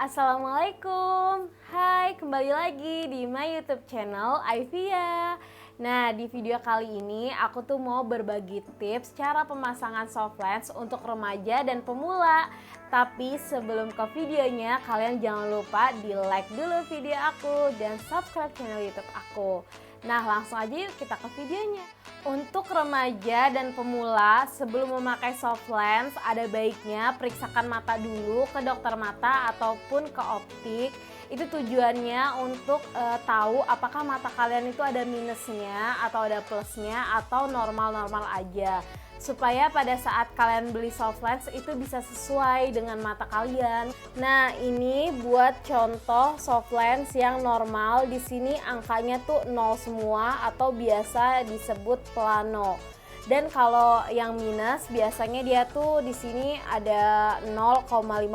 Assalamualaikum. Hai, kembali lagi di my YouTube channel Aivia. Nah, di video kali ini aku tuh mau berbagi tips cara pemasangan soft lens untuk remaja dan pemula. Tapi sebelum ke videonya, kalian jangan lupa di like dulu video aku dan subscribe channel YouTube aku. Nah, langsung aja yuk kita ke videonya. Untuk remaja dan pemula, sebelum memakai soft lens, ada baiknya periksakan mata dulu ke dokter mata ataupun ke optik. Itu tujuannya untuk tahu apakah mata kalian itu ada minusnya atau ada plusnya atau normal-normal aja. Supaya pada saat kalian beli soft lens itu bisa sesuai dengan mata kalian. Nah, ini buat contoh soft lens yang normal. Di sini angkanya tuh 0 semua atau biasa disebut plano. Dan kalau yang minus biasanya dia tuh di sini ada 0,50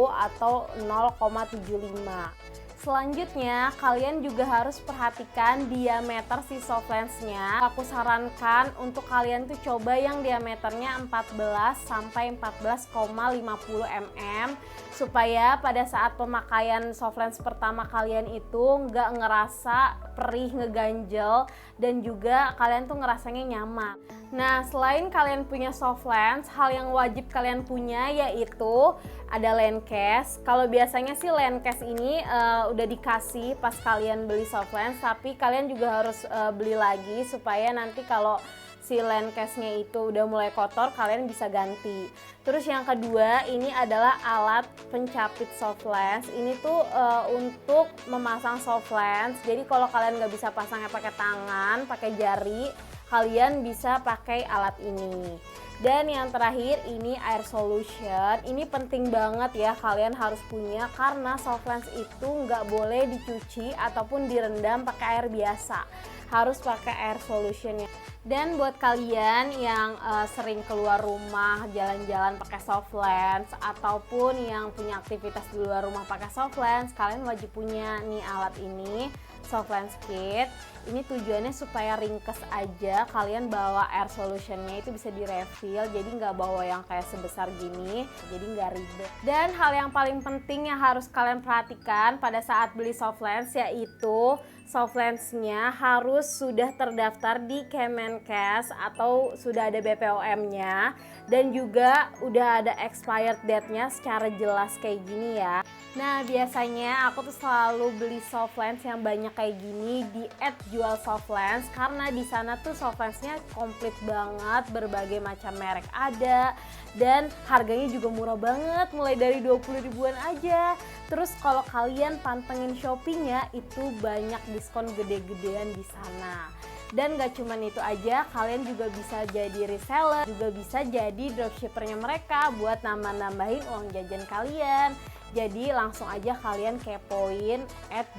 atau 0,75. Selanjutnya, kalian juga harus perhatikan diameter si soft lensnya. Aku sarankan untuk kalian tuh coba yang diameternya 14 sampai 14,50 mm supaya pada saat pemakaian soft lens pertama kalian itu nggak ngerasa perih, ngeganjel, dan juga kalian tuh ngerasanya nyaman. Nah, selain kalian punya soft lens, hal yang wajib kalian punya yaitu ada lens case. Kalau biasanya sih lens case ini udah dikasih pas kalian beli soft lens, tapi kalian juga harus beli lagi supaya nanti kalau si lens case-nya itu udah mulai kotor, kalian bisa ganti. Terus yang kedua, ini adalah alat pencapit soft lens. Ini tuh untuk memasang soft lens. Jadi kalau kalian nggak bisa pasangnya pakai tangan, pakai jari, kalian bisa pakai alat ini. Dan yang terakhir ini air solution. Ini penting banget ya kalian harus punya karena soft lens itu nggak boleh dicuci ataupun direndam pakai air biasa. Harus pakai air solutionnya. Dan buat kalian yang sering keluar rumah jalan-jalan pakai soft lens ataupun yang punya aktivitas di luar rumah pakai soft lens, kalian wajib punya nih alat ini, soft lens kit. Ini tujuannya supaya ringkes aja, kalian bawa air solutionnya itu bisa direfill, jadi nggak bawa yang kayak sebesar gini, jadi nggak ribet. Dan hal yang paling penting yang harus kalian perhatikan pada saat beli soft lens yaitu soft lensnya harus sudah terdaftar di Kemenkes atau sudah ada BPOM-nya, dan juga udah ada expired date-nya secara jelas kayak gini ya. Nah, biasanya aku tuh selalu beli soft lens yang banyak kayak gini di @jualsoftlens karena di sana tuh soft lensnya komplit banget, berbagai macam merek ada dan harganya juga murah banget, mulai dari 20 ribuan aja. Terus kalau kalian pantengin Shopee-nya itu banyak diskon gede-gedean di sana. Dan gak cuman itu aja, kalian juga bisa jadi reseller, juga bisa jadi dropshippernya mereka buat nambah-nambahin uang jajan kalian. Jadi langsung aja kalian kepoin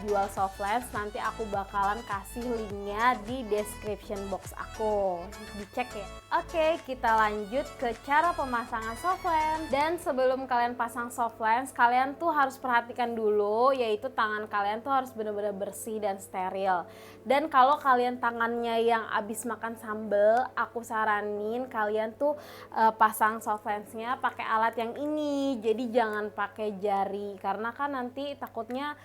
@jualsoftlens, nanti aku bakalan kasih linknya di description box aku, dicek ya. Oke, kita lanjut ke cara pemasangan soft lens. Dan sebelum kalian pasang soft lens, kalian tuh harus perhatikan dulu, yaitu tangan kalian tuh harus benar-benar bersih dan steril. Dan kalau kalian tangannya yang abis makan sambal, aku saranin kalian tuh pasang soft lensnya pakai alat yang ini, jadi jangan pakai jari karena kan nanti takutnya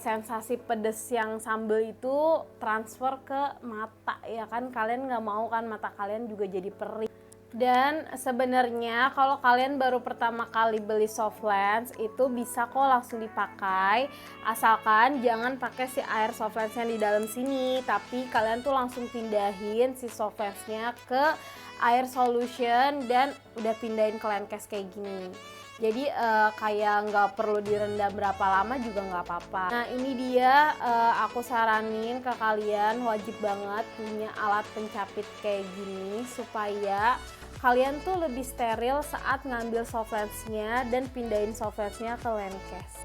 sensasi pedes yang sambal itu transfer ke mata ya kan, kalian nggak mau kan mata kalian juga jadi perih. Dan sebenarnya kalau kalian baru pertama kali beli soft lens itu bisa kok langsung dipakai, asalkan jangan pakai si air soft lens yang di dalam sini, tapi kalian tuh langsung pindahin si soft lensnya ke air solution dan udah pindahin ke lens case kayak gini. Jadi kayak nggak perlu direndam berapa lama juga nggak apa-apa. Nah, ini dia aku saranin ke kalian wajib banget punya alat pencapit kayak gini supaya kalian tuh lebih steril saat ngambil soft lensnya dan pindahin soft lensnya ke lens case.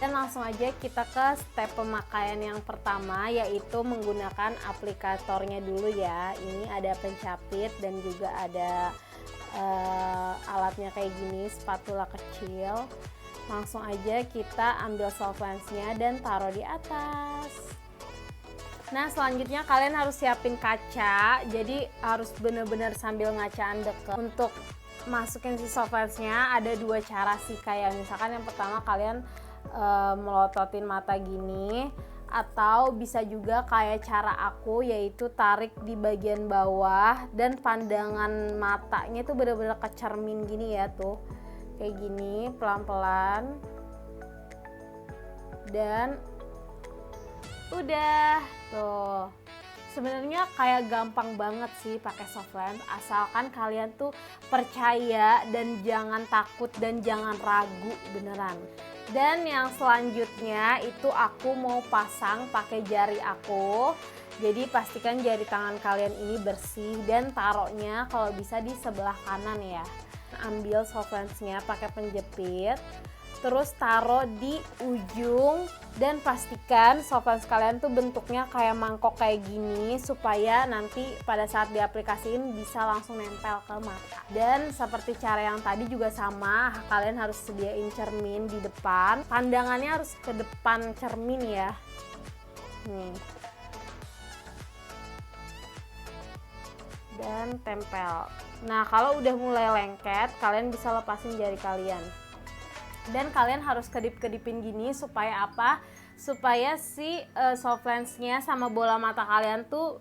Dan langsung aja kita ke step pemakaian yang pertama, yaitu menggunakan aplikatornya dulu ya. Ini ada pencapit dan juga ada alatnya kayak gini, spatula kecil. Langsung aja kita ambil soft lensnya dan taruh di atas. Nah, selanjutnya kalian harus siapin kaca, jadi harus bener-bener sambil ngacaan deket. Untuk masukin si soft lensnya ada dua cara sih, kayak misalkan yang pertama kalian melototin mata gini, atau bisa juga kayak cara aku, yaitu tarik di bagian bawah dan pandangan matanya tuh bener-bener ke cermin gini ya, tuh kayak gini pelan-pelan, dan udah tuh. Sebenarnya kayak gampang banget sih pakai soft lens, asalkan kalian tuh percaya dan jangan takut dan jangan ragu, beneran. Dan yang selanjutnya itu aku mau pasang pakai jari aku. Jadi pastikan jari tangan kalian ini bersih dan taruhnya kalau bisa di sebelah kanan ya. Ambil soft lensnya pakai penjepit, terus taruh di ujung, dan pastikan soft lens kalian tuh bentuknya kayak mangkok kayak gini supaya nanti pada saat diaplikasiin bisa langsung nempel ke mata. Dan seperti cara yang tadi juga sama, kalian harus sediain cermin di depan, pandangannya harus ke depan cermin ya. Nih. Dan tempel. Nah, kalau udah mulai lengket, kalian bisa lepasin jari kalian. Dan kalian harus kedip-kedipin gini supaya apa? Supaya si soft lensnya sama bola mata kalian tuh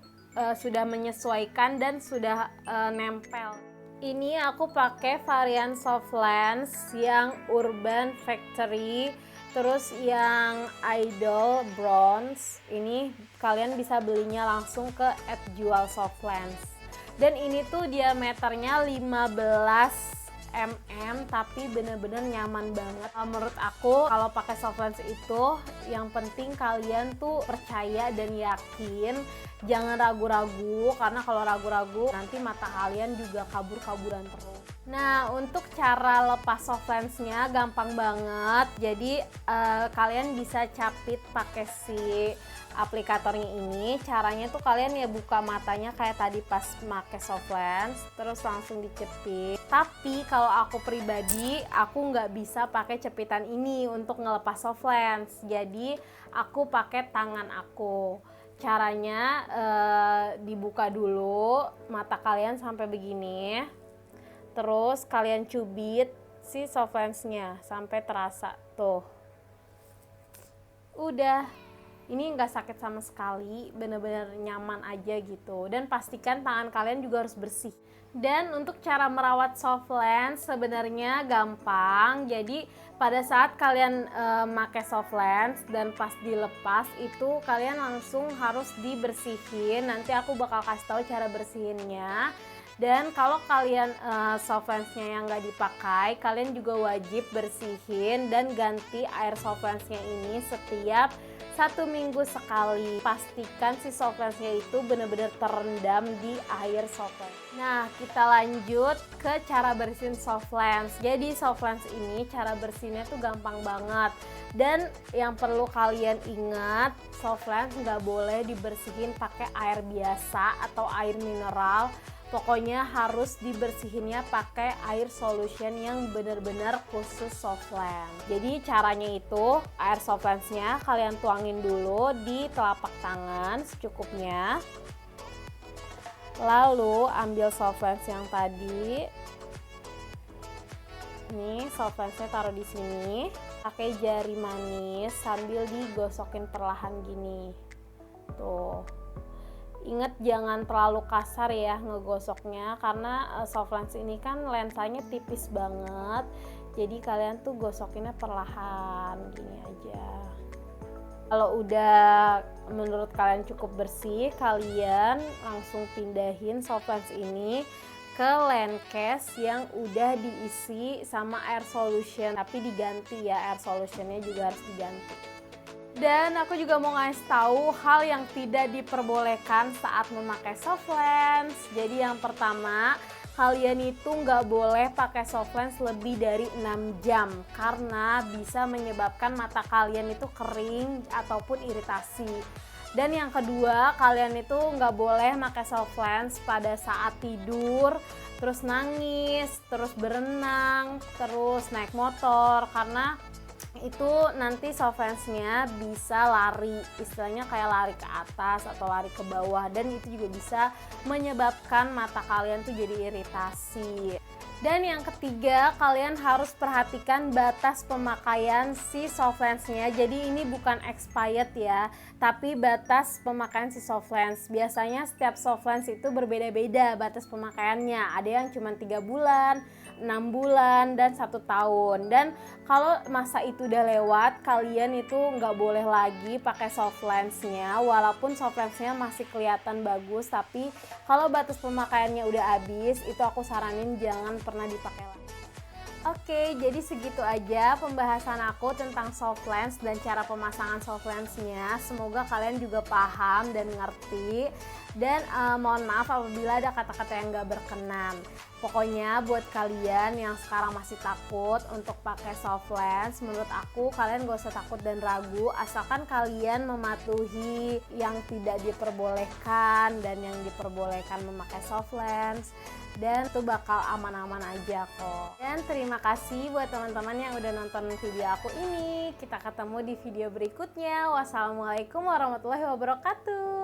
sudah menyesuaikan dan sudah nempel. Ini aku pakai varian soft lens yang Urban Factory, terus yang Idol Bronze. Ini kalian bisa belinya langsung ke @jual soft lens. Dan ini tuh diameternya 15 mm, tapi bener-bener nyaman banget. Menurut aku kalau pakai soft lens itu yang penting kalian tuh percaya dan yakin, jangan ragu-ragu, karena kalau ragu-ragu nanti mata kalian juga kabur-kaburan terus. Nah, untuk cara lepas soft lensnya gampang banget. Jadi kalian bisa capit pakai si aplikatornya ini. Caranya tuh kalian ya buka matanya kayak tadi pas pakai soft lens, terus langsung dicepit. Tapi kalau aku pribadi, aku nggak bisa pakai cepitan ini untuk ngelepas soft lens. Jadi aku pakai tangan aku. Caranya dibuka dulu mata kalian sampai begini, terus kalian cubit si soft lensnya sampai terasa tuh. Udah. Ini nggak sakit sama sekali, bener-bener nyaman aja gitu. Dan pastikan tangan kalian juga harus bersih. Dan untuk cara merawat soft lens sebenarnya gampang. Jadi pada saat kalian pakai soft lens dan pas dilepas itu kalian langsung harus dibersihin. Nanti aku bakal kasih tahu cara bersihinnya. Dan kalau kalian soft lensnya yang nggak dipakai, kalian juga wajib bersihin dan ganti air soft lensnya ini setiap 1 minggu sekali. Pastikan si soft lensnya itu benar-benar terendam di air soft lens. Nah, kita lanjut ke cara bersihin soft lens. Jadi soft lens ini cara bersihnya tuh gampang banget. Dan yang perlu kalian ingat, soft lens nggak boleh dibersihin pakai air biasa atau air mineral. Pokoknya harus dibersihinnya pakai air solution yang benar-benar khusus soft lens. Jadi caranya itu, air soft lensnya kalian tuangin dulu di telapak tangan secukupnya. Lalu ambil soft lens yang tadi. Nih, soft lensnya taruh di sini. Pakai jari manis sambil digosokin perlahan gini. Tuh. Ingat jangan terlalu kasar ya ngegosoknya, karena soft lens ini kan lensanya tipis banget. Jadi kalian tuh gosokinnya perlahan gini aja. Kalau udah menurut kalian cukup bersih, kalian langsung pindahin soft lens ini ke lens case yang udah diisi sama air solution, tapi diganti ya, air solutionnya juga harus diganti. Dan aku juga mau ngasih tahu hal yang tidak diperbolehkan saat memakai soft lens. Jadi yang pertama, kalian itu nggak boleh pakai soft lens lebih dari 6 jam karena bisa menyebabkan mata kalian itu kering ataupun iritasi. Dan yang kedua, kalian itu nggak boleh pakai soft lens pada saat tidur, terus nangis, terus berenang, terus naik motor, karena itu nanti soft lensnya bisa lari, istilahnya kayak lari ke atas atau lari ke bawah, dan itu juga bisa menyebabkan mata kalian tuh jadi iritasi. Dan yang ketiga, kalian harus perhatikan batas pemakaian si soft lens-nya. Jadi ini bukan expired ya, tapi batas pemakaian si soft lens. Biasanya setiap soft lens itu berbeda-beda batas pemakaiannya. Ada yang cuma 3 bulan, 6 bulan, dan 1 tahun. Dan kalau masa itu udah lewat, kalian itu nggak boleh lagi pakai soft lens-nya. Walaupun soft lens-nya masih kelihatan bagus, tapi kalau batas pemakaiannya udah habis, itu aku saranin jangan pernah dipakai lagi. Oke, jadi segitu aja pembahasan aku tentang soft lens dan cara pemasangan soft lens-nya. Semoga kalian juga paham dan ngerti. Dan mohon maaf apabila ada kata-kata yang gak berkenan. Pokoknya buat kalian yang sekarang masih takut untuk pakai soft lens, menurut aku kalian gak usah takut dan ragu, asalkan kalian mematuhi yang tidak diperbolehkan dan yang diperbolehkan memakai soft lens. Dan itu bakal aman-aman aja kok. Dan terima kasih buat teman-teman yang udah nonton video aku ini. Kita ketemu di video berikutnya. Wassalamualaikum warahmatullahi wabarakatuh.